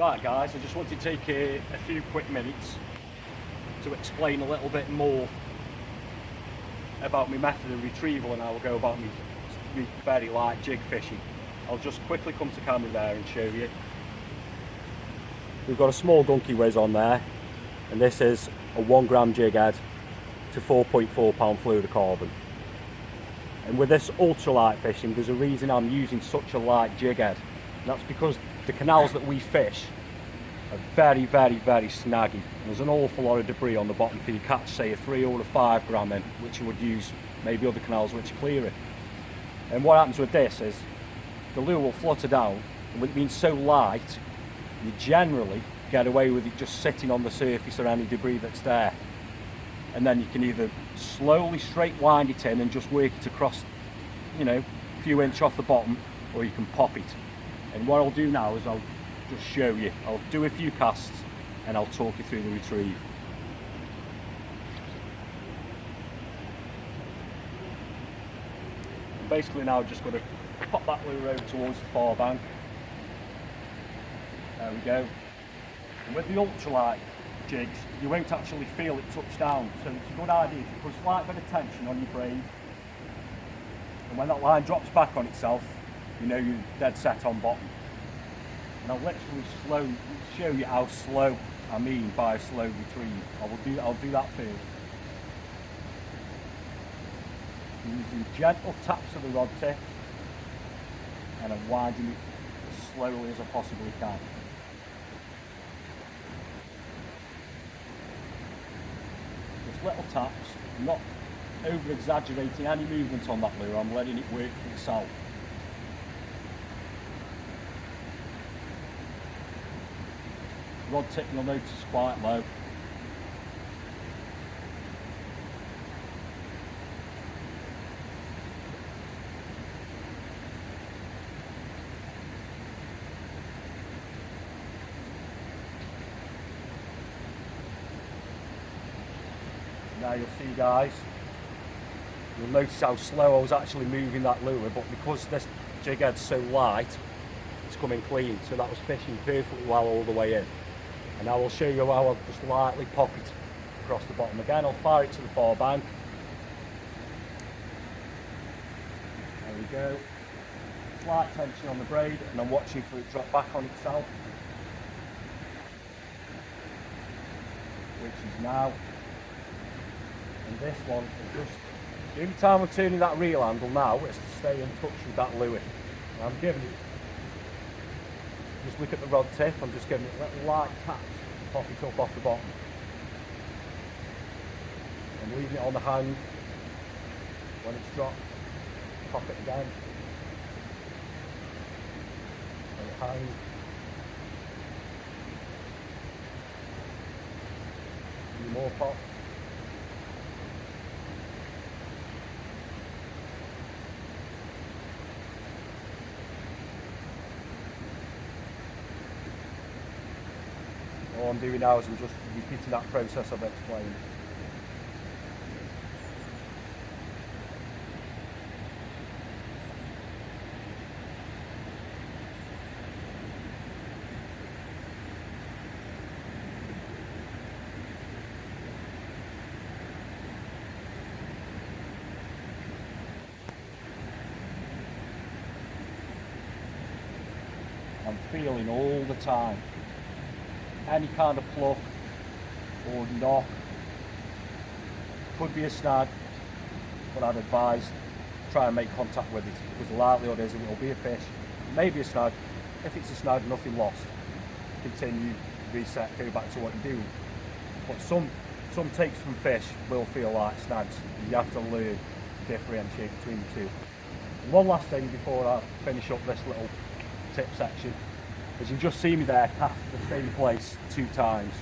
Right guys, I just want to take a few quick minutes to explain a little bit more about my method of retrieval and how I go about me very light jig fishing. I'll just quickly come to camera there and show you. We've got a small gunky whiz on there, and this is a 1 gram jig head to 4.4 pound fluorocarbon. And with this ultralight fishing, there's a reason I'm using such a light jig head. And that's because the canals that we fish are very, very, very snaggy. And there's an awful lot of debris on the bottom for you to catch, say, a 3 or a 5 gram in, which you would use maybe other canals which are clearer. And what happens with this is the lure will flutter down, and with it being so light, you generally get away with it just sitting on the surface or any debris that's there. And then you can either slowly straight wind it in and just work it across, you know, a few inches off the bottom, or you can pop it. And what I'll do now is I'll just show you. I'll do a few casts and I'll talk you through the retrieve. And basically now I've just got to pop that lure over towards the far bank. There we go. And with the ultralight jigs, you won't actually feel it touch down, so it's a good idea to put a slight bit of tension on your braid, and when that line drops back on itself, you know you're dead set on bottom. And I'll literally show you how slow I mean by a slow retrieve. I'll do that first. Using gentle taps of the rod tip, and I'm winding it as slowly as I possibly can. Just little taps, I'm not over exaggerating any movement on that lure, I'm letting it work for itself. Rod tip you'll notice is quite low. Now you'll see guys, you'll notice how slow I was actually moving that lure, but because this jig head's so light, it's coming clean, so that was fishing perfectly well all the way in. And I will show you how I'll just lightly pop it across the bottom. Again, I'll fire it to the far bank. There we go. Slight tension on the braid, and I'm watching for it to drop back on itself. Which is now. And this one is just, every time I'm turning that reel handle now, it's to stay in touch with that lure. And I'm giving it, just look at the rod tip, I'm just giving it little light taps to pop it up off the bottom. And leaving it on the hand. When it's dropped, pop it again. Let it hang. A few more pops. All I'm doing now is I'm just repeating that process I've explained. I'm feeling all the time. Any kind of pluck or knock, could be a snag, but I'd advise try and make contact with it, because the likelihood is it will be a fish, maybe a snag. If it's a snag, nothing lost. Continue, reset, go back to what you're doing. But some takes from fish will feel like snags, and you have to learn to differentiate between the two. And one last thing before I finish up this little tip section. As you just see me there, cast the same place 2 times.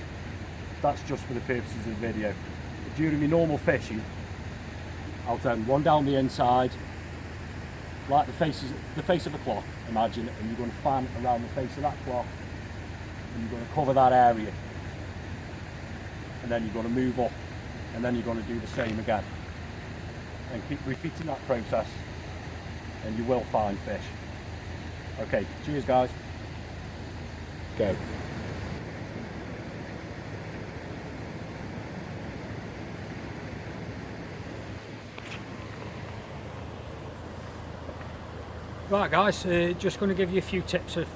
That's just for the purposes of the video. But during my normal fishing, I'll turn one down the inside, like the face of a clock, imagine, and you're going to fan around the face of that clock, and you're going to cover that area. And then you're going to move up, and then you're going to do the same again. And keep repeating that process, and you will find fish. Okay, cheers guys. Go. Right guys, just going to give you a few tips of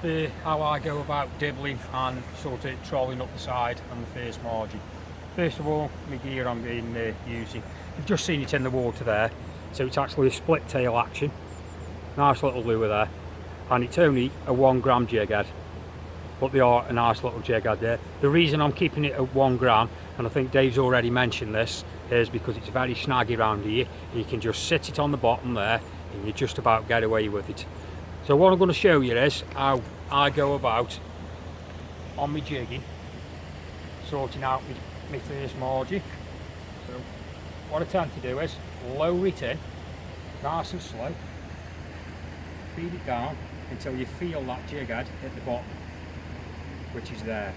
how I go about dibbling and sort of trolling up the side on the first margin. First of all, my gear I'm been using, you've just seen it in the water there, so it's actually a split tail action, nice little lure there, and it's only a 1 gram jig head, but they are a nice little jig head there. The reason I'm keeping it at 1 gram, and I think Dave's already mentioned this, is because it's very snaggy around here. You can just sit it on the bottom there and you just about get away with it. So what I'm going to show you is how I go about on my jigging, sorting out my first margin. So what I tend to do is lower it in, nice and slow, feed it down until you feel that jig head at the bottom, which is there.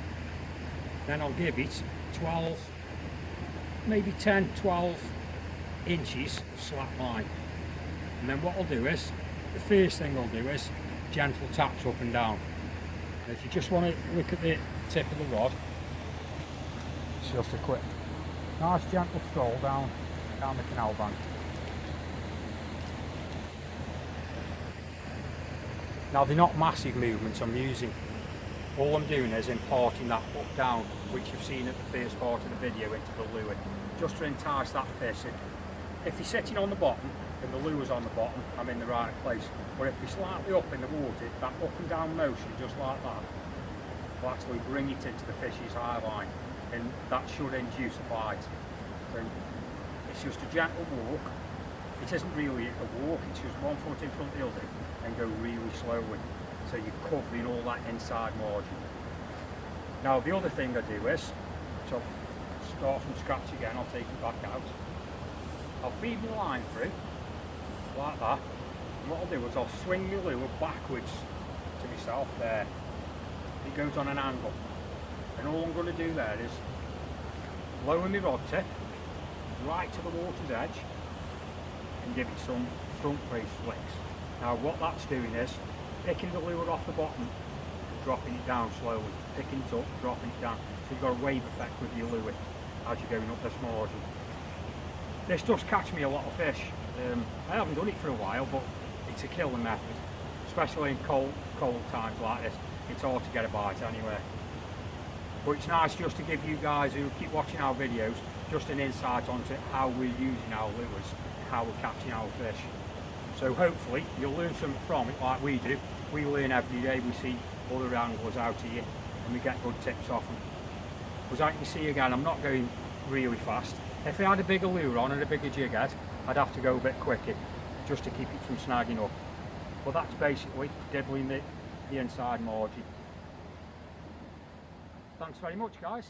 Then I'll give it 12, maybe 10, 12 inches of slack line. And then what I'll do is, the first thing I'll do is gentle taps up and down. And if you just want to look at the tip of the rod, it's just a quick, nice gentle stroll down the canal bank. Now they're not massive movements I'm using. All I'm doing is imparting that up down, which you've seen at the first part of the video, into the lure, just to entice that fish. If you're sitting on the bottom and the lure's on the bottom, I'm in the right place. But if you're slightly up in the water, that up and down motion, just like that, will actually bring it into the fish's eye line, and that should induce a bite. So it's just a gentle walk. It isn't really a walk, it's just 1 foot in front of the other and go really slowly. So you're covering all that inside margin. Now the other thing I do is, so start from scratch again, I'll take it back out. I'll feed my line through, like that. And what I'll do is I'll swing my lure backwards to myself there. It goes on an angle. And all I'm going to do there is lower my rod tip right to the water's edge and give it some front brace flicks. Now what that's doing is picking the lure off the bottom, dropping it down slowly, picking it up, dropping it down. So you've got a wave effect with your lure as you're going up this margin. This does catch me a lot of fish. I haven't done it for a while, but it's a killer method, especially in cold times like this. It's hard to get a bite anyway. But it's nice just to give you guys who keep watching our videos just an insight onto how we're using our lures, how we're catching our fish. So hopefully you'll learn something from it like we do. We learn every day, we see other anglers out here and we get good tips off them. As I can see again, I'm not going really fast. If I had a bigger lure on and a bigger jig head, I'd have to go a bit quicker just to keep it from snagging up. But that's basically dibbling the inside margin. Thanks very much guys.